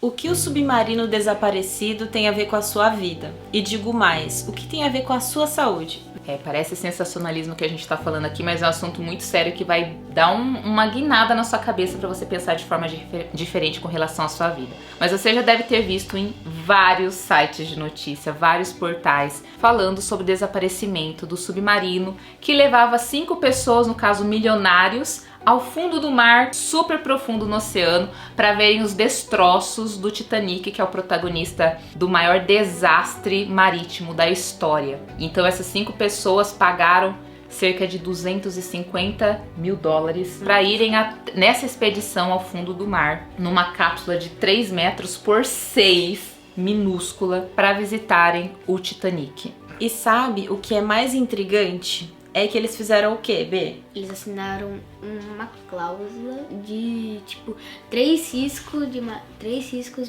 O que o submarino desaparecido tem a ver com a sua vida? E digo mais, o que tem a ver com a sua saúde? Parece sensacionalismo que a gente tá falando aqui, mas é um assunto muito sério que vai dar uma guinada na sua cabeça pra você pensar de forma diferente com relação à sua vida. Mas você já deve ter visto em vários sites de notícia, vários portais, falando sobre o desaparecimento do submarino que levava 5 pessoas, no caso milionários, ao fundo do mar, super profundo no oceano, para verem os destroços do Titanic, que é o protagonista do maior desastre marítimo da história. Então essas 5 pessoas pagaram cerca de 250 mil dólares para irem nessa expedição ao fundo do mar, numa cápsula de 3 metros por 6, minúscula, para visitarem o Titanic. E sabe o que é mais intrigante? É que eles fizeram o quê, B? Eles assinaram uma cláusula de, tipo, 3 riscos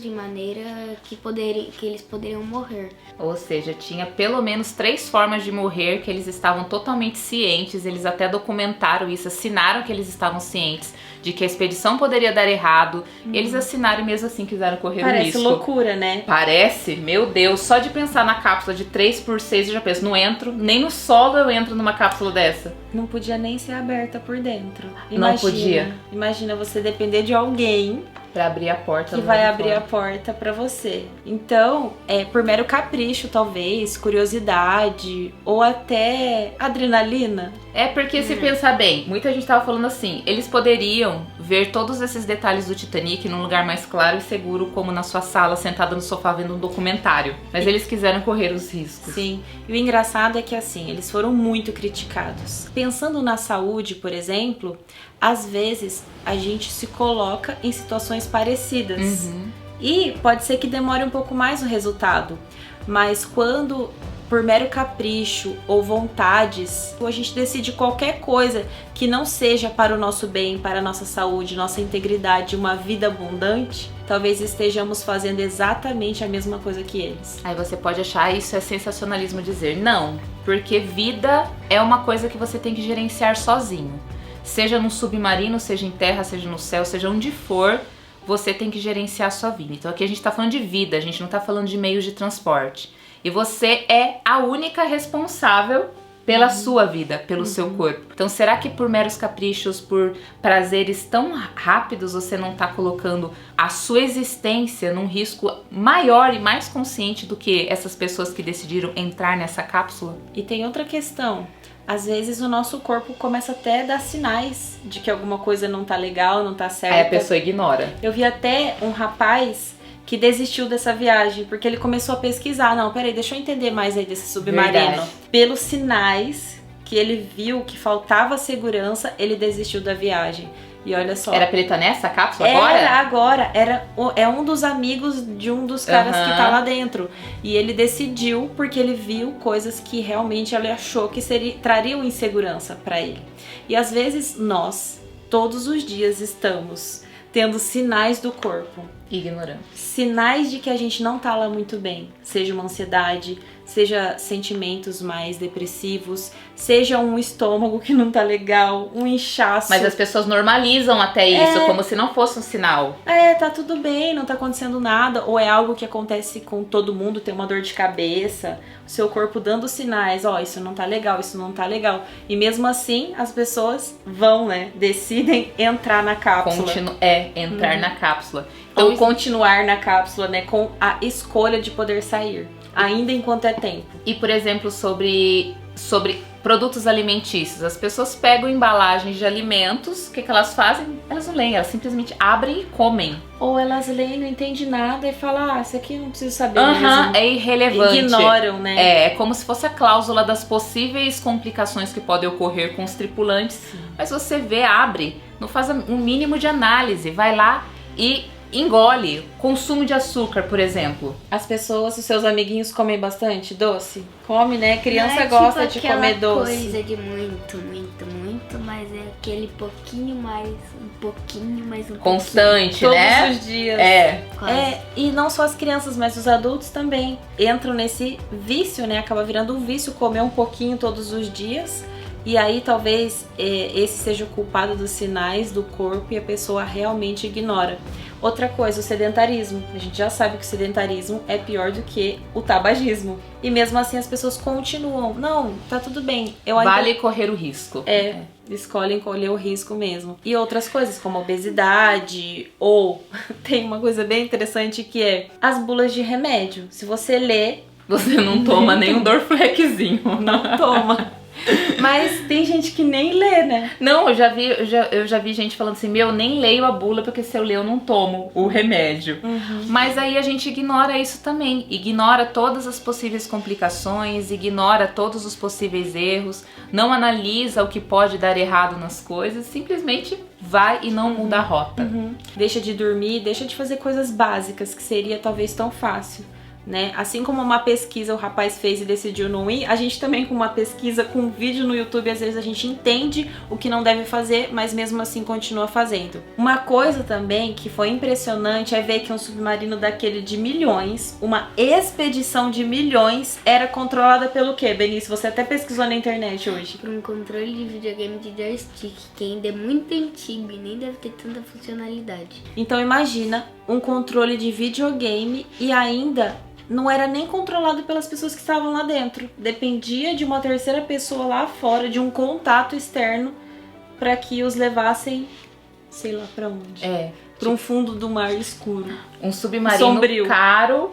de maneira que eles poderiam morrer. Ou seja, tinha pelo menos 3 formas de morrer que eles estavam totalmente cientes, eles até documentaram isso, assinaram que eles estavam cientes de que a expedição poderia dar errado, eles assinaram e mesmo assim quiseram correr o risco. Parece loucura, né? Parece? Meu Deus, só de pensar na cápsula de 3 por 6 eu já penso, não entro, nem no solo eu entro numa cápsula dessa. Não podia nem ser aberta por dentro. Não podia. Imagina você depender de alguém pra abrir a porta. Que vai abrir a porta pra você. Então, por mero capricho, talvez, curiosidade ou até adrenalina. Porque se pensar bem, muita gente tava falando assim, eles poderiam ver todos esses detalhes do Titanic num lugar mais claro e seguro, como na sua sala, sentada no sofá vendo um documentário. Mas eles quiseram correr os riscos. Sim. E o engraçado é que assim, eles foram muito criticados. Pensando na saúde, por exemplo, às vezes a gente se coloca em situações parecidas. E pode ser que demore um pouco mais o resultado. Mas quando, por mero capricho ou vontades, a gente decide qualquer coisa que não seja para o nosso bem, para a nossa saúde, nossa integridade, uma vida abundante, talvez estejamos fazendo exatamente a mesma coisa que eles. Aí você pode achar isso é sensacionalismo dizer não, porque vida é uma coisa que você tem que gerenciar sozinho. Seja no submarino, seja em terra, seja no céu, seja onde for, você tem que gerenciar a sua vida. Então aqui a gente tá falando de vida, a gente não tá falando de meios de transporte. E você é a única responsável pela sua vida, pelo seu corpo. Então será que por meros caprichos, por prazeres tão rápidos, você não tá colocando a sua existência num risco maior e mais consciente do que essas pessoas que decidiram entrar nessa cápsula? E tem outra questão. Às vezes o nosso corpo começa até a dar sinais de que alguma coisa não tá legal, não tá certa. Aí a pessoa ignora. Eu vi até um rapaz que desistiu dessa viagem, porque ele começou a pesquisar. Não, peraí, deixa eu entender mais aí desse submarino. Verdade. Pelos sinais que ele viu que faltava segurança, ele desistiu da viagem. E olha só. Era pra ele estar nessa cápsula agora? Era agora. É um dos amigos de um dos caras que tá lá dentro. E ele decidiu porque ele viu coisas que realmente ele achou que trariam insegurança pra ele. E às vezes nós, todos os dias, estamos tendo sinais do corpo. Ignorando. Sinais de que a gente não tá lá muito bem. Seja uma ansiedade, seja sentimentos mais depressivos, seja um estômago que não tá legal, um inchaço. Mas as pessoas normalizam até isso, como se não fosse um sinal. Tá tudo bem, não tá acontecendo nada. Ou é algo que acontece com todo mundo, tem uma dor de cabeça, o seu corpo dando sinais, isso não tá legal, isso não tá legal. E mesmo assim, as pessoas vão, decidem entrar na cápsula. Entrar na cápsula. Então, continuar na cápsula, com a escolha de poder sair, ainda enquanto é tempo. E, por exemplo, sobre produtos alimentícios, as pessoas pegam embalagens de alimentos, o que elas fazem? Elas não leem, elas simplesmente abrem e comem. Ou elas leem, não entendem nada e falam, isso aqui não preciso saber mesmo. É irrelevante. Ignoram, É como se fosse a cláusula das possíveis complicações que podem ocorrer com os tripulantes. Sim. Mas você vê, abre, não faz um mínimo de análise, vai lá e engole. Consumo de açúcar, por exemplo. As pessoas, os seus amiguinhos comem bastante doce? Come, né? Criança gosta de comer doce. Coisa de muito, mas é aquele pouquinho mais, constante, todos né? Todos os dias. Quase. E não só as crianças, mas os adultos também entram nesse vício, né? Acaba virando um vício comer um pouquinho todos os dias. E aí talvez esse seja o culpado dos sinais do corpo e a pessoa realmente ignora. Outra coisa, o sedentarismo. A gente já sabe que o sedentarismo é pior do que o tabagismo. E mesmo assim as pessoas continuam. Não, tá tudo bem. Vale correr o risco. Escolhem colher o risco mesmo. E outras coisas, como obesidade, ou tem uma coisa bem interessante que é as bulas de remédio. Se você lê... Você não toma nenhum Dorflexzinho. Não toma. Mas tem gente que nem lê, né? Não, eu já vi gente falando assim, eu nem leio a bula porque se eu ler eu não tomo o remédio. Mas aí a gente ignora isso também. Ignora todas as possíveis complicações, ignora todos os possíveis erros, não analisa o que pode dar errado nas coisas, simplesmente vai e não muda a rota. Deixa de dormir, deixa de fazer coisas básicas, que seria talvez tão fácil. Né? Assim como uma pesquisa o rapaz fez e decidiu não ir, a gente também com uma pesquisa, com um vídeo no YouTube, às vezes a gente entende o que não deve fazer, mas mesmo assim continua fazendo. Uma coisa também que foi impressionante é ver que um submarino daquele de milhões, uma expedição de milhões, era controlada pelo quê, Benício? Você até pesquisou na internet hoje. Por um controle de videogame de joystick, que ainda é muito antigo e nem deve ter tanta funcionalidade. Então imagina um controle de videogame e ainda não era nem controlado pelas pessoas que estavam lá dentro. Dependia de uma terceira pessoa lá fora, de um contato externo, para que os levassem, sei lá pra onde. Pra um fundo do mar escuro. Um submarino sombrio, caro,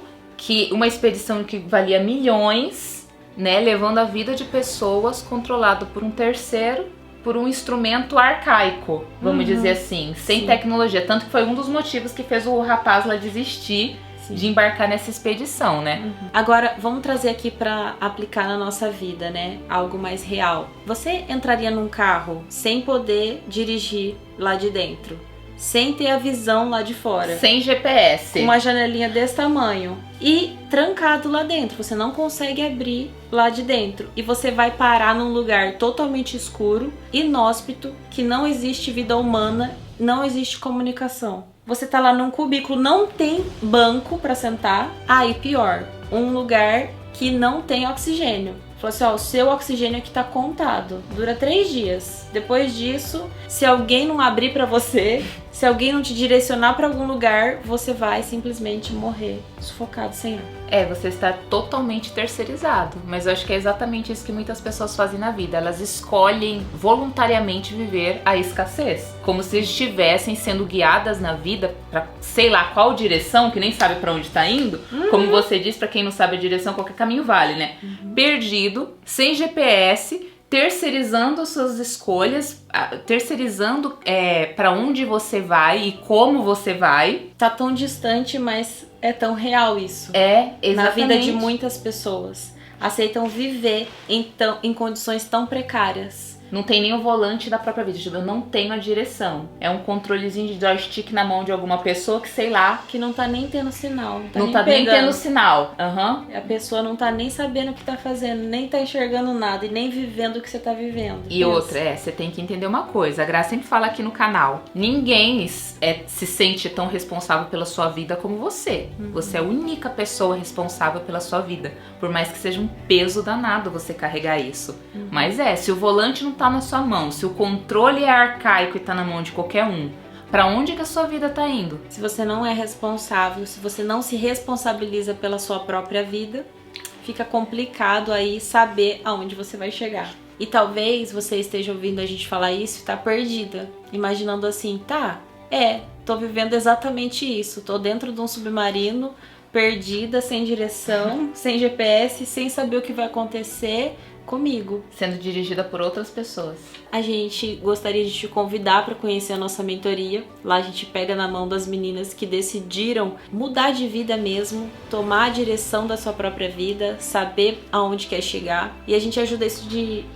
uma expedição que valia milhões, né, levando a vida de pessoas, controlado por um terceiro, por um instrumento arcaico, vamos dizer assim, sem tecnologia. Tanto que foi um dos motivos que fez o rapaz lá desistir de embarcar nessa expedição, né? Agora, vamos trazer aqui pra aplicar na nossa vida, né? Algo mais real. Você entraria num carro sem poder dirigir lá de dentro? Sem ter a visão lá de fora? Sem GPS? Com uma janelinha desse tamanho. E trancado lá dentro. Você não consegue abrir lá de dentro. E você vai parar num lugar totalmente escuro, inóspito, que não existe vida humana, não existe comunicação. Você tá lá num cubículo, não tem banco pra sentar. E pior, um lugar que não tem oxigênio. Falou assim, o seu oxigênio aqui tá contado. Dura 3 dias. Depois disso, se alguém não abrir pra você, se alguém não te direcionar pra algum lugar, você vai simplesmente morrer sufocado sem ar. Você está totalmente terceirizado. Mas eu acho que é exatamente isso que muitas pessoas fazem na vida. Elas escolhem voluntariamente viver a escassez. Como se estivessem sendo guiadas na vida pra sei lá qual direção, que nem sabe pra onde tá indo. Como você disse, pra quem não sabe a direção, qualquer caminho vale, né? Perdido, sem GPS, terceirizando suas escolhas, terceirizando pra onde você vai e como você vai. Tá tão distante, mas é tão real isso. Exatamente. Na vida de muitas pessoas. Aceitam viver em condições tão precárias. Não tem nem o volante da própria vida. Eu não tenho a direção. É um controlezinho de joystick na mão de alguma pessoa que, sei lá... Que não tá nem tendo sinal. Não tá nem tendo sinal. A pessoa não tá nem sabendo o que tá fazendo, nem tá enxergando nada e nem vivendo o que você tá vivendo. E outra, você tem que entender uma coisa. A Graça sempre fala aqui no canal. Ninguém se sente tão responsável pela sua vida como você. Você é a única pessoa responsável pela sua vida. Por mais que seja um peso danado você carregar isso. Mas se o volante não tá na sua mão, se o controle é arcaico e tá na mão de qualquer um, pra onde que a sua vida tá indo? Se você não é responsável, se você não se responsabiliza pela sua própria vida, fica complicado aí saber aonde você vai chegar. E talvez você esteja ouvindo a gente falar isso e tá perdida, imaginando assim, tô vivendo exatamente isso, tô dentro de um submarino, perdida, sem direção, sem GPS, sem saber o que vai acontecer comigo. Sendo dirigida por outras pessoas. A gente gostaria de te convidar para conhecer a nossa mentoria. Lá a gente pega na mão das meninas que decidiram mudar de vida mesmo, tomar a direção da sua própria vida, saber aonde quer chegar. E a gente ajuda isso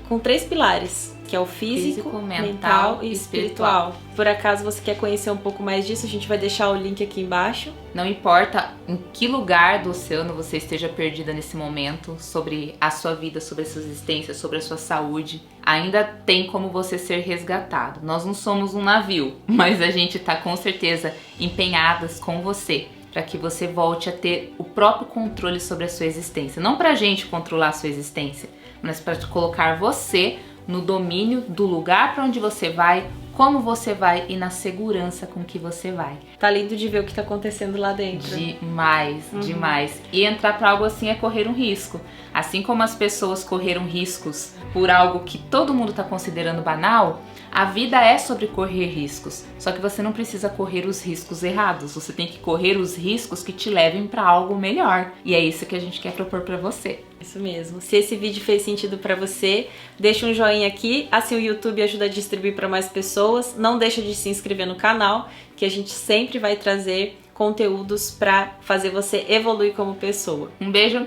com 3 pilares, que é o físico, mental e espiritual. Por acaso você quer conhecer um pouco mais disso, a gente vai deixar o link aqui embaixo. Não importa em que lugar do oceano você esteja perdida nesse momento, sobre a sua vida, sobre a sua existência, sobre a sua saúde, ainda tem como você ser resgatado. Nós não somos um navio, mas a gente tá com certeza empenhadas com você, para que você volte a ter o próprio controle sobre a sua existência. Não pra gente controlar a sua existência, mas para colocar você no domínio do lugar para onde você vai, como você vai e na segurança com que você vai. Tá lindo de ver o que tá acontecendo lá dentro. Demais, demais. E entrar pra algo assim é correr um risco. Assim como as pessoas correram riscos por algo que todo mundo tá considerando banal, a vida é sobre correr riscos. Só que você não precisa correr os riscos errados. Você tem que correr os riscos que te levem pra algo melhor. E é isso que a gente quer propor pra você. Isso mesmo. Se esse vídeo fez sentido pra você, deixa um joinha aqui, assim o YouTube ajuda a distribuir pra mais pessoas. Não deixa de se inscrever no canal, que a gente sempre vai trazer conteúdos pra fazer você evoluir como pessoa. Um beijo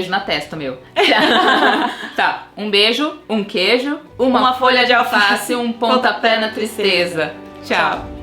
na testa, meu. Tá, um beijo, um queijo, uma folha de alface, um pontapé na tristeza. Tchau.